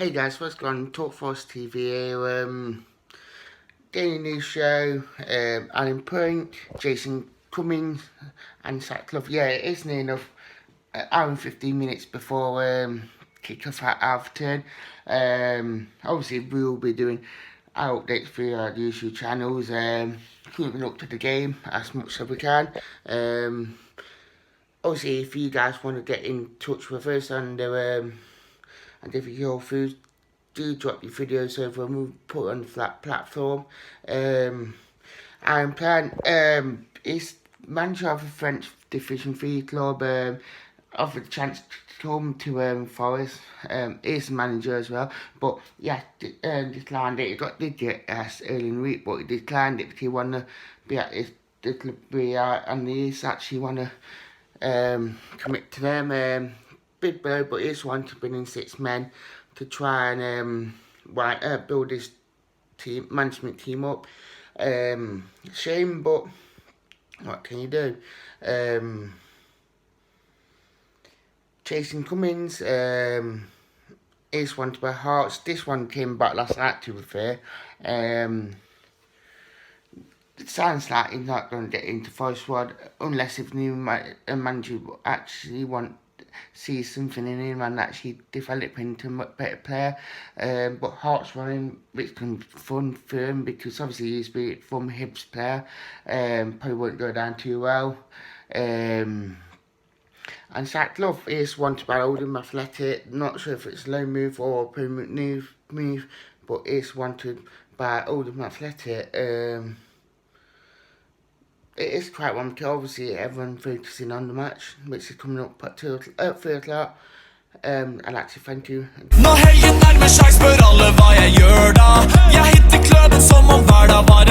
Hey guys, what's going on? Talk Forest TV here. Daily news show. Alan Point, Jason Cummings, and Sackclough. Yeah, it is near enough. Hour and 15 minutes before kick-off at half turn. Obviously, we will be doing our updates through our usual channels. Keeping up to the game as much as we can. Obviously, if you guys want to get in touch with us and if you're through, do drop your videos over and we'll put it on that platform. I'm planning, is manager of a French Division 3 club, offered a chance to come to Forest, is manager as well, but yeah, declined it. He did get asked early in the week, but he declined it because he want to be at the club and he's actually want to commit to them. Big blow, but he just wanted to bring in 6 men to try and build his management team up. Shame, but what can you do? Jason Cummings is one to by Hearts. This one came back last night, to be fair. It sounds like he's not going to get into Forest squad unless if new manager actually see something in him and actually develop into a much better player. But Hearts running, which can be fun for him because obviously he's been from Hibs player. Probably won't go down too well. And Sackclough is wanted by Oldham Athletic. Not sure if it's a loan move or a permanent move, but is wanted by Oldham Athletic. It is quite one because obviously everyone focusing on the match, which is coming up at 3 o'clock. I'd like to thank you. Nå helgen nærmer seg, spør alle hva jeg gjør da. Jeg hitter kløden som om hver dag var